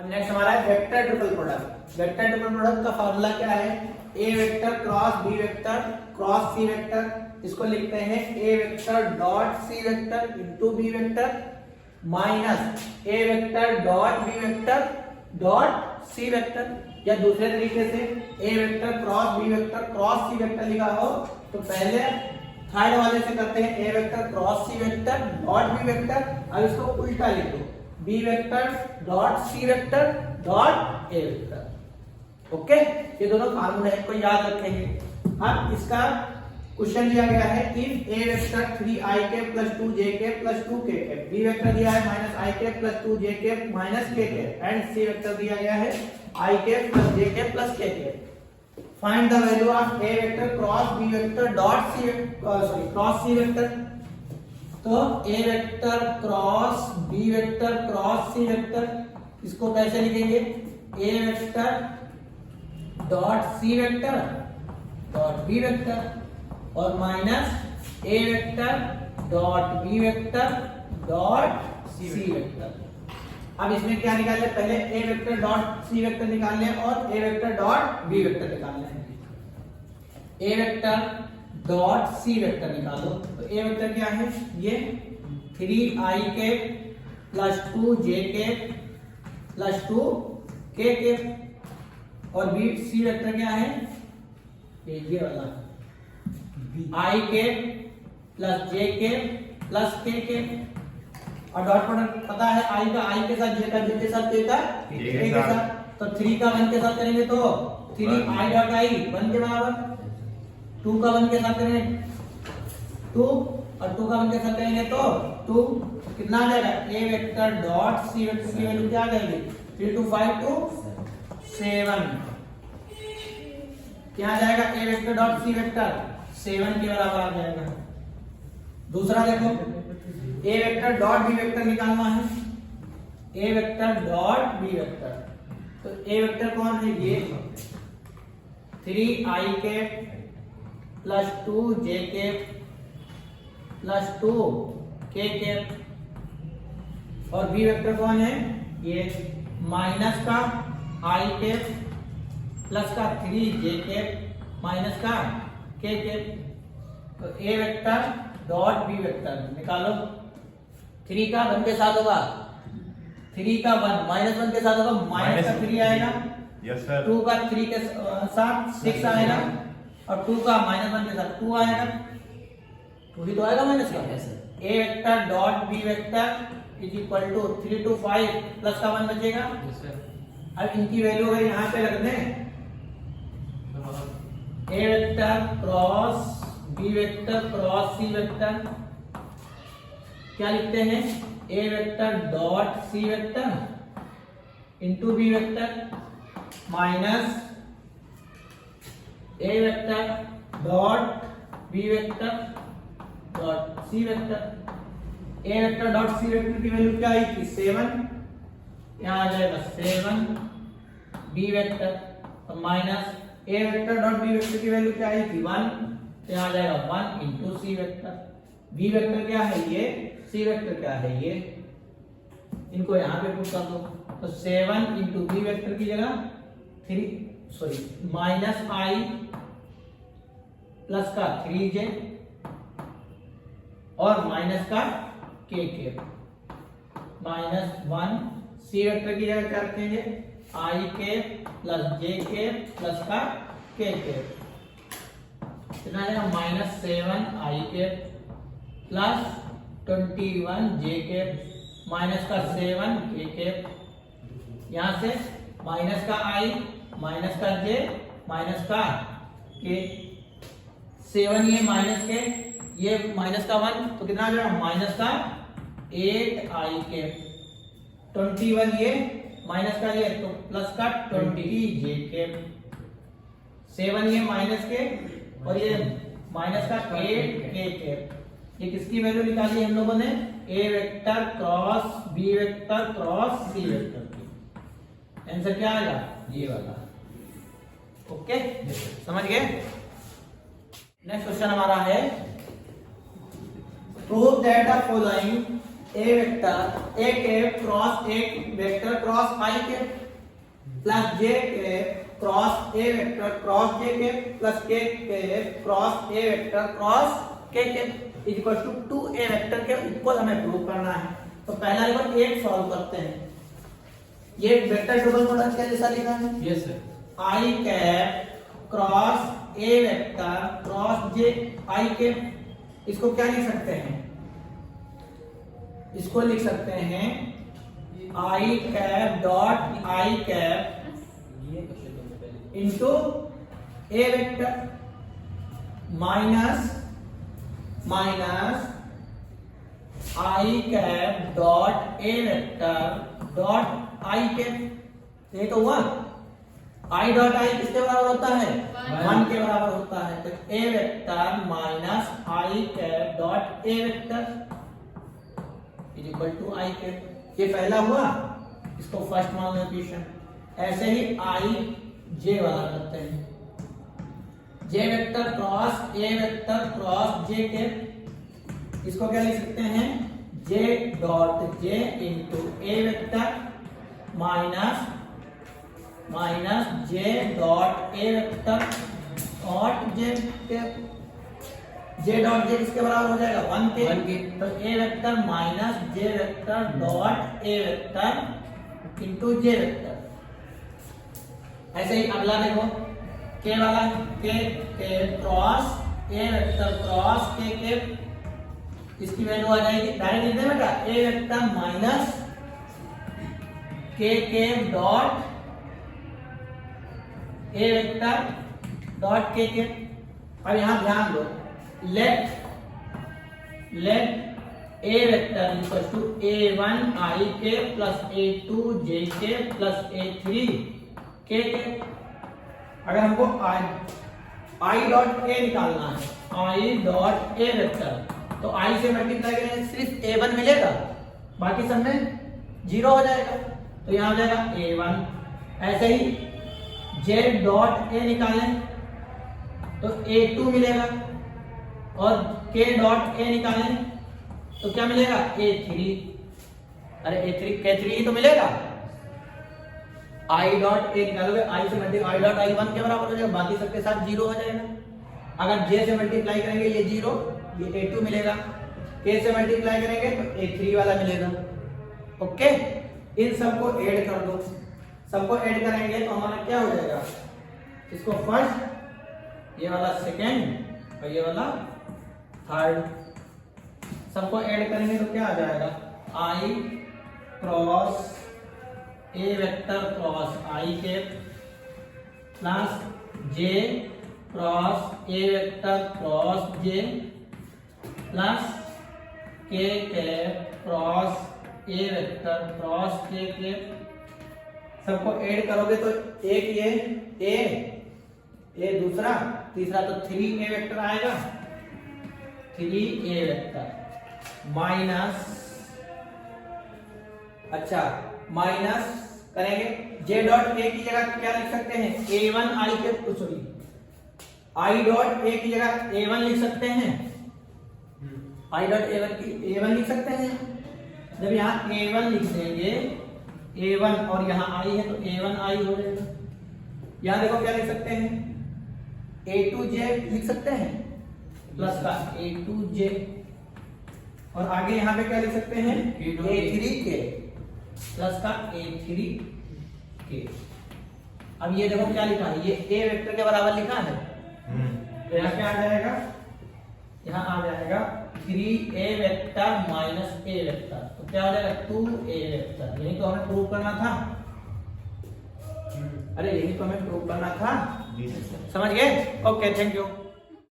अब नेक्स्ट हमारा है vector triple product. Vector triple product का फार्मूला क्या है? A vector cross B vector cross C vector, इसको लिखते हैं A vector dot C vector into B vector minus A vector dot B vector dot C vector, या दूसरे तरीके से A vector cross B vector cross C vector लिखा हो तो पहले थर्ड वाले से करते हैं A vector cross C vector dot B vector, अब इसको उल्टा लिख दो बी वेक्टर डॉट सी वेक्टर डॉट ए वेक्टर। ओके, ये दोनों फार्मूले हैं, को याद रखेंगे। अब इसका क्वेश्चन दिया गया है if A vector 3ik + 2jk + 2kk, B vector दिया है -ik + 2jk - kk and C vector दिया गया है ik + jk + kk। Find the value of A vector cross B vector dot C cross C vector. तो A vector cross B vector cross C vector, इसको कैसे लिखेंगे? A vector dot C vector dot B vector और minus A vector dot B vector dot C vector. अब इसमें क्या निकाल ले? पहले a vector dot C vector निकाल लें और a vector dot B vector निकाल लें। A vector dot C vector निकालो तो ए वेक्टर क्या है? ये 3ik + 2jk + 2kk और बी सी वेक्टर क्या है? ये वाला ik + jk + kk और डॉट प्रोडक्ट पता है i का i के साथ j का j के साथ k का k के साथ, तो 3 का 1 के साथ करेंगे तो 3i डॉट i 1 के बराबर, 2 का 1 के साथ करेंगे 2 और 2 का 1 के साथ करेंगे तो 2, कितना आ जाएगा? ए वेक्टर डॉट सी वेक्टर की वैल्यू क्या आ जाएगी? 3 2 5 2 7, क्या आ जाएगा? ए वेक्टर डॉट सी वेक्टर 7 के बराबर आ जाएगा। दूसरा देखो ए वेक्टर डॉट बी वेक्टर निकालना है, A vector dot B vector, तो ए वेक्टर कौन है? ये 3ik + 2jk + 2kk और बी वेक्टर कौन है? ये माइनस का ik प्लस का 3jk माइनस का kk। तो A vector dot B vector निकालो। 3 का 1 के साथ होगा 3 का 1 -1 के साथ होगा माइनस का 3 आएगा, यस सर। 2 का 3 के साथ 6 आएगा और 2 का -1 के साथ 2 आएगा, 2 ही तो आएगा माइनस का। A vector dot B vector = 3 2 5 plus का 1 बचेगा। अब इनकी वैल्यू अगर यहाँ पे रख दें, A vector cross B vector cross C vector क्या लिखते हैं? A vector dot C vector into B vector minus A vector dot B vector dot C vector. A vector dot C vector की value क्या आई थी? 7, यहाँ आ जाएगा 7 बी वेक्टर और minus A vector dot B vector की value क्या आई थी? 1, तो यहाँ आ जाएगा 1 into C vector. B vector क्या है? ये सी वेक्टर क्या है? ये। इनको यहाँ पे पुट कर दो तो 7 इंटू बी वेक्टर की जगह -i प्लस का 3j और माइनस का kk -1 सी वेक्टर की जगह क्या रखेंगे? ik + jk प्लस का kk, कितना आएगा? -7 ik प्लस 21 jk माइनस का 7 kk, यहां से माइनस का i माइनस का j माइनस का k, 7 ये माइनस के ये माइनस का 1 तो कितना आ जाएगा? माइनस का 8ik, 21 ये माइनस का ये तो प्लस का 20jk, 7 ये माइनस के और ये माइनस का 8kk। ये किसकी वैल्यू निकाली हम लोगों ने? A vector cross B vector cross C vector की। आंसर क्या आएगा? ये वाला। ओके, समझ गए? नेक्स्ट क्वेश्चन हमारा है prove that the following A vector A cap cross A vector cross I cap plus J cap cross A vector cross J cap plus K cap cross A vector cross K cap equal to 2a vector के equal हमें prove करना है। तो पहला number 8 solve करते हैं। ये vector double product के जैसा लिखा है। Yes sir. I cap cross A vector cross J I cap, इसको क्या लिख सकते हैं? इसको लिख सकते हैं I cap dot I cap into A vector minus I cap dot A vector dot I cap. ये तो हुआ। आई डॉट आई किसके बराबर होता है? 1 के बराबर होता है। तो A vector minus I cap dot A vector is equal to I cap. ये पहला हुआ, इसको फर्स्ट मान लो इक्वेशन। ऐसे ही आई जे वाला करते हैं। J vector cross A vector cross J cap, इसको क्या लिख सकते हैं? J dot J into A vector minus J dot A vector dot J cap. J dot J किसके बराबर हो जाएगा? 1 के। तो A vector minus J vector dot A vector into J vector. ऐसे ही अगला देखो के वाला के क्रॉस ए वेक्टर क्रॉस के इसकी वैल्यू आ जाएगी डायरेक्ट लिख दे बेटा a vector minus k dot A vector dot k. अब यहां ध्यान दो, let a vector equal to a1 i के प्लस a2 j के प्लस a3 के। अगर हमको i डॉट a निकालना है, i डॉट a वेक्टर, तो i से मल्टीप्लाई करेंगे सिर्फ a1 मिलेगा, बाकी सब में 0 हो जाएगा। तो यहां हो जाएगा a1। ऐसे ही j डॉट a निकालें तो a2 मिलेगा, और k डॉट a निकालें तो क्या मिलेगा? a3। अरे k3 ही तो मिलेगा। i डॉट a निकालोगे, i से मल्टीप्लाई i डॉट i 1 के बराबर हो जाएगा, बाकी सबके साथ 0 हो जाएगा। अगर j से मल्टीप्लाई करेंगे ये 0, ये a2 मिलेगा। k से मल्टीप्लाई करेंगे तो a3 वाला मिलेगा। ओके, इन सबको ऐड कर दो। सबको ऐड करेंगे तो हमारा क्या हो जाएगा? इसको फर्स्ट, ये वाला सेकेंड और ये वाला थर्ड। सबको ऐड करेंगे तो क्या आ जाएगा? i cross A vector cross I के plus j cross A vector cross j plus k cross A vector cross k। सबको ऐड करोगे तो एक ये a दूसरा, तीसरा तो 3a वेक्टर आएगा। 3a वेक्टर माइनस, अच्छा माइनस करेंगे j डॉट a की जगह क्या लिख सकते हैं? a1 i के, सॉरी i डॉट a की जगह a1 लिख सकते हैं। i डॉट a1 लिख सकते हैं। जब यहाँ a1 लिख देंगे, a1 और यहाँ i है तो a1 i हो जाएगा। यहाँ देखो क्या लिख सकते हैं? a2j लिख सकते हैं प्लस का a2j, और आगे यहाँ पे क्या लिख सकते हैं? a3k प्लस का a3k। अब ये देखो क्या लिखा है? ये a वेक्टर के बराबर लिखा है। तो यहाँ क्या आ जाएगा? यहाँ आ जाएगा 3a vector minus a vector, तो क्या हो जाएगा? 2a vector. यही तो हमें प्रूव करना था। अरे यही तो हमें प्रूव करना था। समझ गए? Okay, thank you.